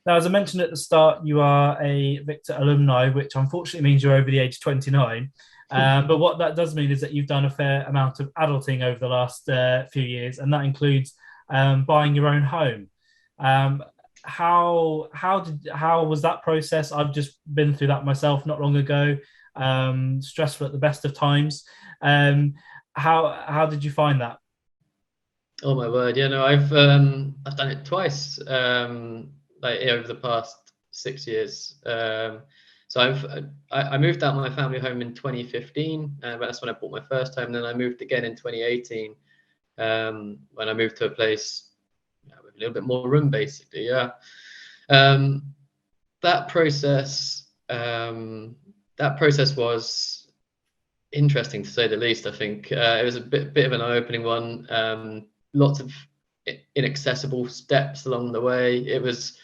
Now, as I mentioned at the start, you are a VICTA alumni, which unfortunately means you're over the age of 29. But what that does mean is that you've done a fair amount of adulting over the last few years, and that includes buying your own home. Um, how was that process? I've just been through that myself not long ago. Stressful at the best of times. How did you find that? Oh my word, yeah, no, I've done it twice, like over the past 6 years. So I moved out my family home in 2015, but that's when I bought my first home. Then I moved again in 2018, when I moved to a place, with a little bit more room, basically. Yeah, um, that process, that process was interesting to say the least. I think it was a bit of an eye-opening one. Lots of inaccessible steps along the way. It was,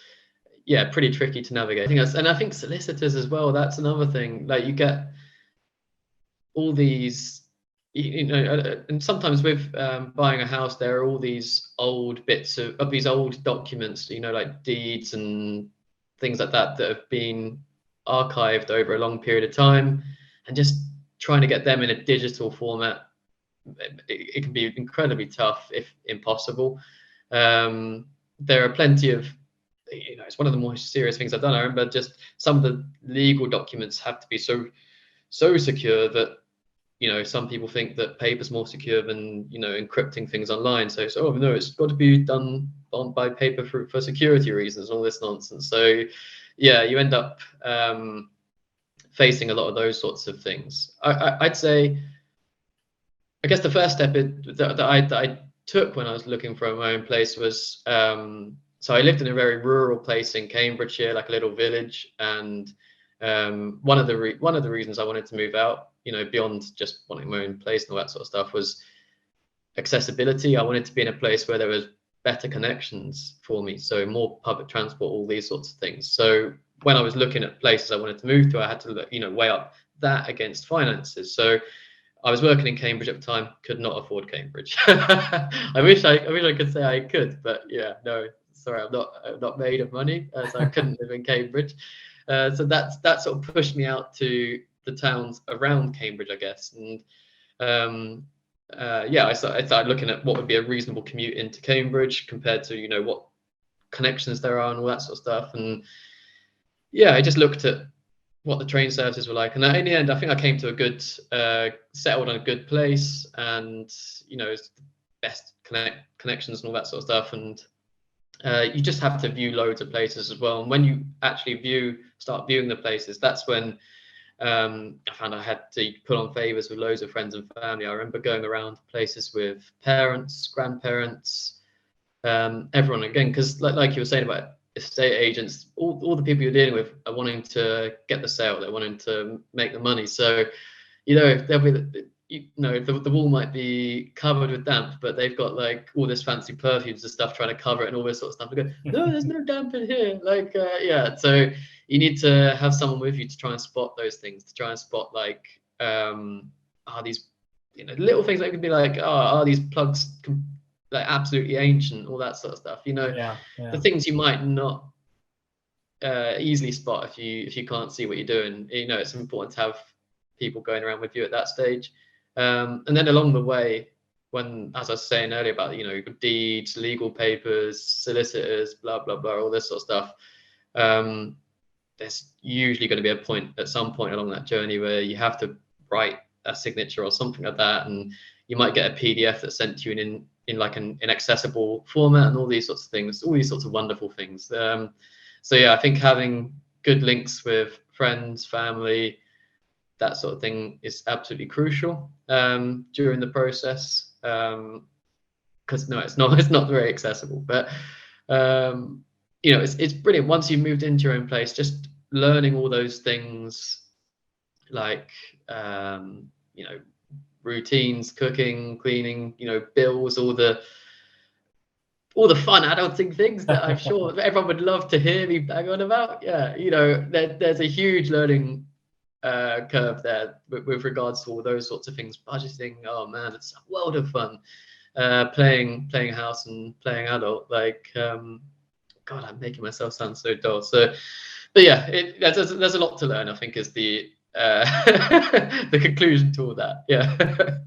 yeah, pretty tricky to navigate. And I think solicitors as well. That's another thing. Like you get all these, and sometimes with buying a house, there are all these old bits of these old documents, like deeds and things like that that have been archived over a long period of time, and just trying to get them in a digital format, it can be incredibly tough, if impossible. There are plenty of, it's one of the more serious things I've done. I remember just some of the legal documents have to be so secure that, some people think that paper's more secure than, encrypting things online. So, oh no, it's got to be done by paper for security reasons and all this nonsense. So yeah, you end up facing a lot of those sorts of things. I'd say, I guess the first step that I took when I was looking for my own place was, so I lived in a very rural place in Cambridgeshire, like a little village, and one of the reasons I wanted to move out, beyond just wanting my own place and all that sort of stuff, was accessibility. I wanted to be in a place where there was better connections for me, so more public transport, all these sorts of things. So when I was looking at places I wanted to move to, I had to, weigh up that against finances. So I was working in Cambridge at the time, could not afford Cambridge. I wish I could say I could, but yeah, no, sorry, I'm not made of money, so I couldn't live in Cambridge. So that sort of pushed me out to the towns around Cambridge, I guess. And yeah, I started looking at what would be a reasonable commute into Cambridge compared to, what connections there are and all that sort of stuff. And yeah, I just looked at what the train services were like, and in the end, I think I came to a good, settled on a good place, and it's the best connections and all that sort of stuff. And you just have to view loads of places as well. And when you actually start viewing the places, that's when I found I had to put on favors with loads of friends and family. I remember going around places with parents, grandparents, everyone, again, because like you were saying about estate agents, all the people you're dealing with are wanting to get the sale, they're wanting to make the money. So they'll be, the wall might be covered with damp, but they've got like all this fancy perfumes and stuff trying to cover it and all this sort of stuff. They go, no, there's no damp in here. Like, yeah. So you need to have someone with you to try and spot those things, to try and spot like, are these, little things that could be like, are these plugs like absolutely ancient, all that sort of stuff. Yeah, The yeah. things you might not easily spot if you can't see what you're doing. It's important to have people going around with you at that stage. And then along the way, when, as I was saying earlier about, deeds, legal papers, solicitors, blah blah blah, all this sort of stuff, there's usually going to be a point at some point along that journey where you have to write a signature or something like that, and you might get a PDF that's sent to you in like an inaccessible format, and all these sorts of things, all these sorts of wonderful things. So yeah, I think having good links with friends, family, that sort of thing is absolutely crucial during the process. Because no, it's not very accessible, but it's brilliant once you've moved into your own place. Just learning all those things, like routines, cooking, cleaning, bills, all the fun adulting things that I'm sure everyone would love to hear me bang on about. Yeah, there's a huge learning curve there with regards to all those sorts of things. Budgeting, oh man, it's a world of fun. Playing house and playing adult, like God, I'm making myself sound so dull. So, but yeah, there's a lot to learn, I think, is the the conclusion to all that. Yeah.